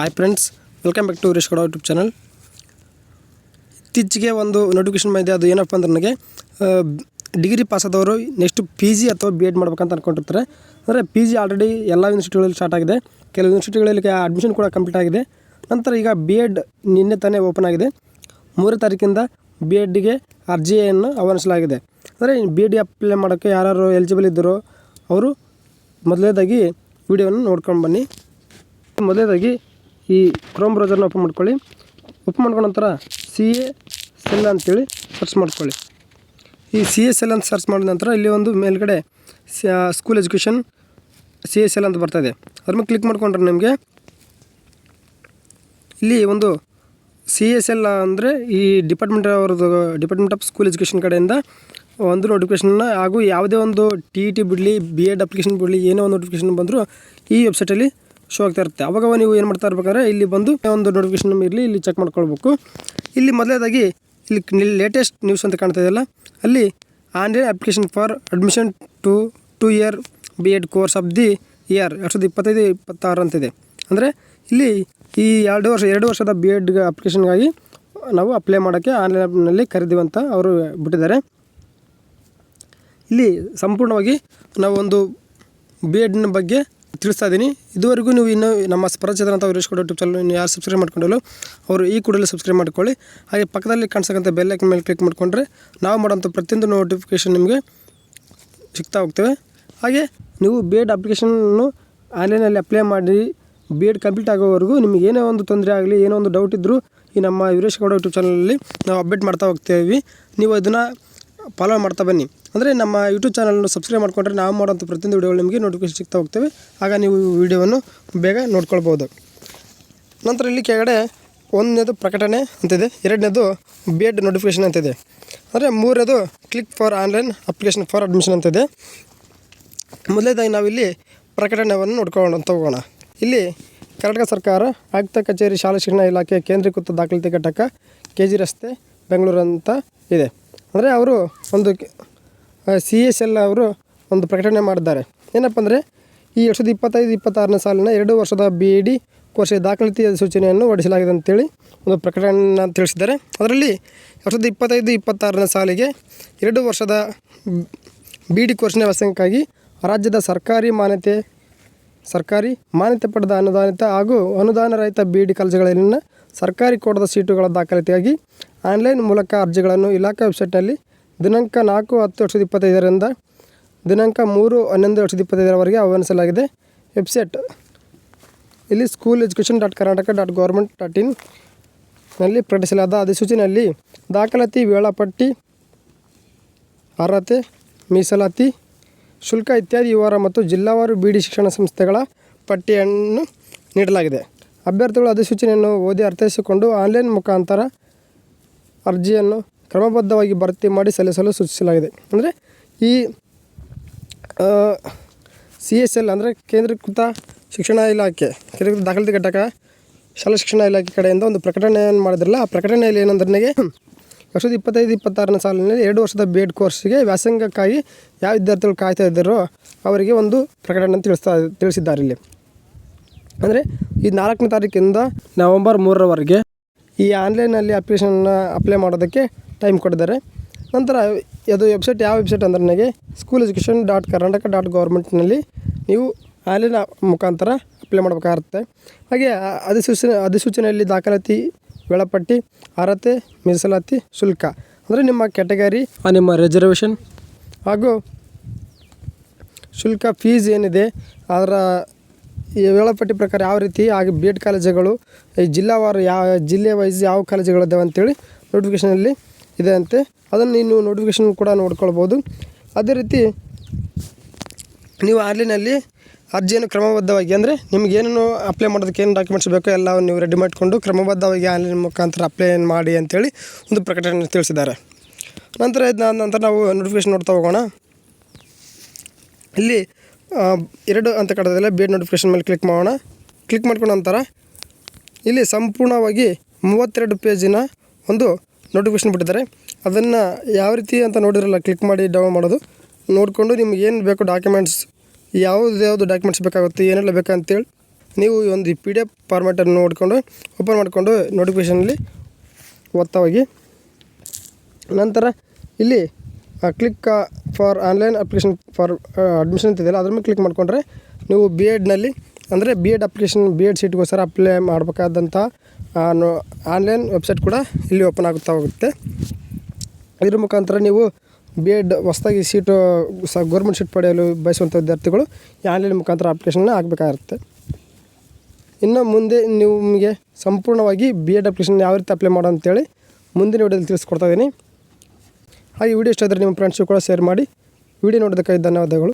Hi friends, welcome back to Veeresh Gowda YouTube channel. ಇತ್ತೀಚೆಗೆ ಒಂದು notification ಬಂದಿದೆ. ಅದು ಏನಪ್ಪ ಅಂದ್ರೆ ನನಗೆ ಡಿಗ್ರಿ ಪಾಸ್ ಆದವರು ನೆಕ್ಸ್ಟ್ PG ಅಥವಾ BEd ಮಾಡ್ಬೇಕಂತ ಅಂದ್ಕೊಂಡಿರ್ತಾರೆ. ಅಂದರೆ PG ಆಲ್ರೆಡಿ ಎಲ್ಲ ಯೂನಿವರ್ಸಿಟಿಗಳಲ್ಲಿ ಸ್ಟಾರ್ಟ್ ಆಗಿದೆ. ಕೆಲವು ಯೂನಿವರ್ಸಿಟಿಗಳಲ್ಲಿ ಅಡ್ಮಿಷನ್ ಕೂಡ ಕಂಪ್ಲೀಟ್ ಆಗಿದೆ. ನಂತರ ಈಗ BEd ನಿನ್ನೆ ತಾನೇ ಓಪನ್ ಆಗಿದೆ. 3ನೇ ತಾರೀಕಿಂದ BEdಗೆ ಅರ್ಜಿಯನ್ನು ಆಹ್ವಾನಿಸಲಾಗಿದೆ. ಅಂದರೆ BEd ಅಪ್ಲೈ ಮಾಡೋಕ್ಕೆ ಯಾರು ಎಲಿಜಿಬಲ್ ಇದ್ದರೋ ಅವರು ಮೊದಲನೇದಾಗಿ ವಿಡಿಯೋವನ್ನು ನೋಡ್ಕೊಂಡು ಬನ್ನಿ. ಮೊದಲನೇದಾಗಿ ಈ ಕ್ರೋಮ್ ಬ್ರೌಸರ್ನ ಓಪನ್ ಮಾಡ್ಕೊಳ್ಳಿ. ಓಪನ್ ಮಾಡ್ಕೊಂಡ ನಂತರ CASL ಅಂತೇಳಿ ಸರ್ಚ್ ಮಾಡ್ಕೊಳ್ಳಿ. ಈ CASL ಅಂತ ಸರ್ಚ್ ಮಾಡಿದ ನಂತರ ಇಲ್ಲಿ ಒಂದು ಮೇಲ್ಗಡೆ ಸ್ಕೂಲ್ ಎಜುಕೇಷನ್ CASL ಅಂತ ಬರ್ತದೆ. ಅದ್ರ ಮೇಲೆ ಕ್ಲಿಕ್ ಮಾಡ್ಕೊಂಡ್ರೆ ನಿಮಗೆ ಇಲ್ಲಿ ಒಂದು CASL ಅಂದರೆ ಈ ಡಿಪಾರ್ಟ್ಮೆಂಟ್ ಆಫ್ ಸ್ಕೂಲ್ ಎಜುಕೇಷನ್ ಕಡೆಯಿಂದ ಒಂದು ನೋಟಿಫಿಕೇಷನ್ನ ಹಾಗೂ ಯಾವುದೇ ಒಂದು TET ಬಿಡಲಿ, BEd ಅಪ್ಲಿಕೇಶನ್ ಬಿಡಲಿ, ಏನೋ ಒಂದು ನೋಟಿಫಿಕೇಷನ್ ಬಂದರೂ ಈ ವೆಬ್ಸೈಟಲ್ಲಿ ಶೋ ಆಗ್ತಾ ಇರುತ್ತೆ. ಅವಾಗ ನೀವು ಏನು ಮಾಡ್ತಾ ಇರ್ಬೇಕಾದ್ರೆ ಇಲ್ಲಿ ಬಂದು ಒಂದು ನೋಟಿಫಿಕೇಷನ್ ಇರಲಿ, ಇಲ್ಲಿ ಚೆಕ್ ಮಾಡ್ಕೊಳ್ಬೇಕು. ಇಲ್ಲಿ ಮೊದಲೇದಾಗಿ ಇಲ್ಲಿ ಲೇಟೆಸ್ಟ್ ನ್ಯೂಸ್ ಅಂತ ಕಾಣ್ತಾ ಇದೆಯಲ್ಲ, ಅಲ್ಲಿ online application for admission to 2 year BEd course of the year 2025-26 ಅಂತಿದೆ. ಅಂದರೆ ಇಲ್ಲಿ ಈ 2 ವರ್ಷದ BEd ಅಪ್ಲಿಕೇಶನ್ಗಾಗಿ ನಾವು ಅಪ್ಲೈ ಮಾಡೋಕ್ಕೆ ಆನ್ಲೈನಲ್ಲಿ ಕರೆದೀವಿ ಅಂತ ಅವರು ಬಿಟ್ಟಿದ್ದಾರೆ. ಇಲ್ಲಿ ಸಂಪೂರ್ಣವಾಗಿ ನಾವು ಒಂದು BEdನ ಬಗ್ಗೆ ತಿಳಿಸ್ತಾ ಇದ್ದೀನಿ. ಇದುವರೆಗೂ ನೀವು ಇನ್ನೂ ನಮ್ಮ ಪರಿಚಯ ಅಂತ ವೀರೇಶ್ ಗೌಡ ಯೂಟ್ಯೂಬ್ ಚಾನಲ್ ಯಾರು ಸಬ್ಸ್ಕ್ರೈಬ್ ಮಾಡ್ಕೊಂಡಿಲ್ಲ ಅವರು ಈ ಕೂಡಲೇ ಸಬ್ಸ್ಕ್ರೈಬ್ ಮಾಡ್ಕೊಳ್ಳಿ. ಹಾಗೆ ಪಕ್ಕದಲ್ಲಿ ಕಾಣಿಸೋಂಥ ಬೆಲ್ ಐಕಾನ್ ಮೇಲೆ ಕ್ಲಿಕ್ ಮಾಡಿಕೊಂಡ್ರೆ ನಾವು ಮಾಡೋಂಥ ಪ್ರತಿಯೊಂದು ನೋಟಿಫಿಕೇಷನ್ ನಿಮಗೆ ಸಿಗ್ತಾ ಹೋಗ್ತೇವೆ. ಹಾಗೆ ನೀವು BEd ಅಪ್ಲಿಕೇಶನ್ನು ಆನ್ಲೈನಲ್ಲಿ ಅಪ್ಲೈ ಮಾಡಿ BEd ಕಂಪ್ಲೀಟ್ ಆಗೋವರೆಗೂ ನಿಮಗೆ ಏನೇ ಒಂದು ತೊಂದರೆ ಆಗಲಿ, ಏನೋ ಒಂದು ಡೌಟ್ ಇದ್ದರೂ ಈ ನಮ್ಮ ವೀರೇಶ್ ಗೌಡ ಯೂಟ್ಯೂಬ್ ಚಾನಲಲ್ಲಿ ನಾವು ಅಪ್ಡೇಟ್ ಮಾಡ್ತಾ ಹೋಗ್ತೇವೆ. ನೀವು ಅದನ್ನು ಫಾಲೋ ಮಾಡ್ತಾ ಬನ್ನಿ. ಅಂದರೆ ನಮ್ಮ ಯೂಟ್ಯೂಬ್ ಚಾನಲ್ನ ಸಬ್ಸ್ಕ್ರೈಬ್ ಮಾಡಿಕೊಂಡ್ರೆ ನಾವು ಮಾಡೋಂಥ ಪ್ರತಿಯೊಂದು ವಿಡಿಯೋಗಳು ನಿಮಗೆ ನೋಟಿಫಿಕೇಶನ್ ಸಿಗ್ತಾ ಹೋಗ್ತೇವೆ. ಆಗ ನೀವು ವಿಡಿಯೋವನ್ನು ಬೇಗ ನೋಡ್ಕೊಳ್ಬೋದು. ನಂತರ ಇಲ್ಲಿ ಕೆಳಗಡೆ 1ನೇದು ಪ್ರಕಟಣೆ ಅಂತಿದೆ, 2ನೇದು BEd ನೋಟಿಫಿಕೇಷನ್ ಅಂತಿದೆ, ಅಂದರೆ 3ನೇದು click for online application for admission ಅಂತಿದೆ. ಮೊದಲನೇದಾಗಿ ನಾವಿಲ್ಲಿ ಪ್ರಕಟಣೆಯನ್ನು ನೋಡ್ಕೊಂಡು ಹೋಗೋಣ. ಇಲ್ಲಿ ಕರ್ನಾಟಕ ಸರ್ಕಾರ ಆಯುಕ್ತ ಕಚೇರಿ ಶಾಲಾ ಶಿಕ್ಷಣ ಇಲಾಖೆ ಕೇಂದ್ರೀಕೃತ ದಾಖಲಾತಿ ಘಟಕ KG ರಸ್ತೆ ಬೆಂಗಳೂರು ಅಂತ ಇದೆ. ಅಂದರೆ ಅವರು ಒಂದು CASL ಅವರು ಒಂದು ಪ್ರಕಟಣೆ ಮಾಡಿದ್ದಾರೆ. ಏನಪ್ಪ ಅಂದರೆ ಈ 2025-26ನೇ ಸಾಲಿನ 2 ವರ್ಷದ BEd ಕೋರ್ಸ್ಗೆ ದಾಖಲಾತಿ ಸೂಚನೆಯನ್ನು ಹೊರಡಿಸಲಾಗಿದೆ ಅಂತೇಳಿ ಒಂದು ಪ್ರಕಟಣೆಯನ್ನು ತಿಳಿಸಿದ್ದಾರೆ. ಅದರಲ್ಲಿ 2025-26ನೇ ಸಾಲಿಗೆ 2 ವರ್ಷದ BEd ಕೋರ್ಸ್ನ ವ್ಯಾಸಂಗಕ್ಕಾಗಿ ರಾಜ್ಯದ ಸರ್ಕಾರಿ ಮಾನ್ಯತೆ ಪಡೆದ ಅನುದಾನಿತ ಹಾಗೂ ಅನುದಾನ ರಹಿತ BEd ಕಾಲೇಜುಗಳಲ್ಲಿನ ಸರ್ಕಾರಿ ಕೋಟಾದ ಸೀಟುಗಳ ದಾಖಲಾತಿಗಾಗಿ ಆನ್ಲೈನ್ ಮೂಲಕ ಅರ್ಜಿಗಳನ್ನು ಇಲಾಖಾ ವೆಬ್ಸೈಟ್ನಲ್ಲಿ ದಿನಾಂಕ 4/10/2025ರಿಂದ ದಿನಾಂಕ 3/11/2025ರವರೆಗೆ ಆಹ್ವಾನಿಸಲಾಗಿದೆ. ವೆಬ್ಸೈಟ್ ಇಲ್ಲಿ school-education.karnataka.government.in ನಲ್ಲಿ ಪ್ರಕಟಿಸಲಾದ ಅಧಿಸೂಚನೆಯಲ್ಲಿ ದಾಖಲಾತಿ ವೇಳಾಪಟ್ಟಿ, ಅರ್ಹತೆ, ಮೀಸಲಾತಿ, ಶುಲ್ಕ ಇತ್ಯಾದಿ ವಿವರ ಮತ್ತು ಜಿಲ್ಲಾವಾರು BEd ಶಿಕ್ಷಣ ಸಂಸ್ಥೆಗಳ ಪಟ್ಟಿಯನ್ನು ನೀಡಲಾಗಿದೆ. ಅಭ್ಯರ್ಥಿಗಳು ಅಧಿಸೂಚನೆಯನ್ನು ಓದಿ ಅರ್ಥೈಸಿಕೊಂಡು ಆನ್ಲೈನ್ ಮುಖಾಂತರ ಅರ್ಜಿಯನ್ನು ಕ್ರಮಬದ್ಧವಾಗಿ ಭರ್ತಿ ಮಾಡಿ ಸಲ್ಲಿಸಲು ಸೂಚಿಸಲಾಗಿದೆ. ಅಂದರೆ ಈ CASL ಅಂದರೆ ಕೇಂದ್ರೀಕೃತ ಶಿಕ್ಷಣ ಇಲಾಖೆ, ಕೇಂದ್ರೀಕೃತ ದಾಖಲಾತಿ ಘಟಕ ಶಾಲಾ ಶಿಕ್ಷಣ ಇಲಾಖೆ ಕಡೆಯಿಂದ ಒಂದು ಪ್ರಕಟಣೆಯನ್ನು ಮಾಡಿದ್ರಲ್ಲ, ಆ ಪ್ರಕಟಣೆಯಲ್ಲಿ ಏನಂದ್ರೆ ನನಗೆ 2025-26ನೇ ಸಾಲಿನಲ್ಲಿ 2 ವರ್ಷದ BEd ಕೋರ್ಸ್ಗೆ ವ್ಯಾಸಂಗಕ್ಕಾಗಿ ಯಾವ ವಿದ್ಯಾರ್ಥಿಗಳು ಕಾಯ್ತಾ ಇದ್ದಾರೋ ಅವರಿಗೆ ಒಂದು ಪ್ರಕಟಣೆ ತಿಳಿಸಿದ್ದಾರೆ. ಇಲ್ಲಿ ಅಂದರೆ ಈ 4ನೇ ತಾರೀಕಿಂದ ನವೆಂಬರ್ 3ರವರೆಗೆ ಈ ಆನ್ಲೈನಲ್ಲಿ ಅಪ್ಲಿಕೇಶನ್ನ ಅಪ್ಲೈ ಮಾಡೋದಕ್ಕೆ ಟೈಮ್ ಕೊಟ್ಟಿದ್ದಾರೆ. ನಂತರ ಅದು ವೆಬ್ಸೈಟ್ ಯಾವ ವೆಬ್ಸೈಟ್ ಅಂದರೆ ನನಗೆ school-education.karnataka.government.ನಲ್ಲಿ ನೀವು ಆನ್ಲೈನ್ ಮುಖಾಂತರ ಅಪ್ಲೈ ಮಾಡಬೇಕಾಗುತ್ತೆ. ಹಾಗೆ ಅಧಿಸೂಚನೆಯಲ್ಲಿ ದಾಖಲಾತಿ, ವೇಳಾಪಟ್ಟಿ, ಅರ್ಹತೆ, ಮೀಸಲಾತಿ, ಶುಲ್ಕ ಅಂದರೆ ನಿಮ್ಮ ಕ್ಯಾಟಗರಿ, ನಿಮ್ಮ ರಿಸರ್ವೇಷನ್ ಹಾಗೂ ಶುಲ್ಕ ಫೀಸ್ ಏನಿದೆ ಅದರ ಈ ವೇಳಾಪಟ್ಟಿ ಪ್ರಕಾರ ಯಾವ ರೀತಿ ಹಾಗೆ BEd ಕಾಲೇಜುಗಳು ಈ ಜಿಲ್ಲಾವಾರು ಜಿಲ್ಲೆ ವೈಸ್ ಯಾವ ಕಾಲೇಜುಗಳಿದ್ದಾವೆ ಅಂತೇಳಿ ನೋಟಿಫಿಕೇಷನಲ್ಲಿ ಇದೆ ಅಂತೆ. ಅದನ್ನು ನೀವು ನೋಟಿಫಿಕೇಷನ್ ಕೂಡ ನೋಡ್ಕೊಳ್ಬೋದು. ಅದೇ ರೀತಿ ನೀವು ಆನ್ಲೈನಲ್ಲಿ ಅರ್ಜಿಯನ್ನು ಕ್ರಮಬದ್ಧವಾಗಿ ಅಂದರೆ ನಿಮ್ಗೆ ಏನೇನು ಅಪ್ಲೈ ಮಾಡೋದಕ್ಕೆ ಏನು ಡಾಕ್ಯುಮೆಂಟ್ಸ್ ಬೇಕೋ ಎಲ್ಲ ನೀವು ರೆಡಿ ಮಾಡಿಕೊಂಡು ಕ್ರಮಬದ್ಧವಾಗಿ ಆನ್ಲೈನ್ ಮುಖಾಂತರ ಅಪ್ಲೈ ಮಾಡಿ ಅಂತೇಳಿ ಒಂದು ಪ್ರಕಟಣೆ ತಿಳಿಸಿದ್ದಾರೆ. ನಂತರ ನಾವು ನೋಟಿಫಿಕೇಷನ್ ನೋಡ್ತಾ ಹೋಗೋಣ. ಇಲ್ಲಿ 2 ಅಂತ ಕಾಣ್ತದಲ್ಲ, BEd ನೋಟಿಫಿಕೇಷನ್ ಮೇಲೆ ಕ್ಲಿಕ್ ಮಾಡೋಣ. ಕ್ಲಿಕ್ ಮಾಡ್ಕೊಂಡ ನಂತರ ಇಲ್ಲಿ ಸಂಪೂರ್ಣವಾಗಿ 32 ಪೇಜಿನ ಒಂದು ನೋಟಿಫಿಕೇಷನ್ ಬಿಟ್ಟಿದ್ದಾರೆ. ಅದನ್ನು ಯಾವ ರೀತಿ ಅಂತ ನೋಡಿರಲ್ಲ, ಕ್ಲಿಕ್ ಮಾಡಿ ಡೌನ್ಲೋಡ್ ಮಾಡೋದು ನೋಡಿಕೊಂಡು ನಿಮ್ಗೆ ಏನು ಬೇಕು ಡಾಕ್ಯುಮೆಂಟ್ಸ್, ಯಾವುದು ಡಾಕ್ಯುಮೆಂಟ್ಸ್ ಬೇಕಾಗುತ್ತೆ, ಏನೆಲ್ಲ ಬೇಕಂತೇಳಿ ನೀವು ಒಂದು PDF ಫಾರ್ಮ್ಯಾಟನ್ನು ನೋಡಿಕೊಂಡು ಓಪನ್ ಮಾಡಿಕೊಂಡು ನೋಟಿಫಿಕೇಷನಲ್ಲಿ ಓದ್ತಾ ಹೋಗಿ. ನಂತರ ಇಲ್ಲಿ click for online application for admission ಅಂತಿದೆಯಲ್ಲ ಅದ್ರ ಮೇಲೆ ಕ್ಲಿಕ್ ಮಾಡಿಕೊಂಡ್ರೆ ನೀವು B.Edನಲ್ಲಿ ಅಂದರೆ B.Ed ಅಪ್ಲಿಕೇಶನ್ B.Ed ಸೀಟ್ಗೋಸ್ಕರ ಅಪ್ಲೈ ಮಾಡಬೇಕಾದಂಥ ಆನ್ಲೈನ್ ವೆಬ್ಸೈಟ್ ಕೂಡ ಇಲ್ಲಿ ಓಪನ್ ಆಗುತ್ತಾ ಹೋಗುತ್ತೆ. ಇದ್ರ ಮುಖಾಂತರ ನೀವು B.Ed ಹೊಸದಾಗಿ ಸೀಟು ಗೌರ್ಮೆಂಟ್ ಸೀಟ್ ಪಡೆಯಲು ಬಯಸುವಂಥ ವಿದ್ಯಾರ್ಥಿಗಳು ಈ ಆನ್ಲೈನ್ ಮುಖಾಂತರ ಅಪ್ಲಿಕೇಶನ್ನ ಹಾಕಬೇಕಾಗಿರುತ್ತೆ. ಇನ್ನು ಮುಂದೆ ನಿಮಗೆ ಸಂಪೂರ್ಣವಾಗಿ B.Ed ಅಪ್ಲಿಕೇಶನ್ ಯಾವ ರೀತಿ ಅಪ್ಲೈ ಮಾಡೋ ಅಂತೇಳಿ ಮುಂದಿನ ವಿಡಿಯೋದಲ್ಲಿ ತಿಳಿಸ್ಕೊಡ್ತಾ ಇದ್ದೀನಿ. ಹಾಗೆ ವಿಡಿಯೋ ಇಷ್ಟ ಆದರೆ ನಿಮ್ಮ ಫ್ರೆಂಡ್ಸು ಕೂಡ ಶೇರ್ ಮಾಡಿ. ವಿಡಿಯೋ ನೋಡೋದಕ್ಕಾಗಿ ಧನ್ಯವಾದಗಳು.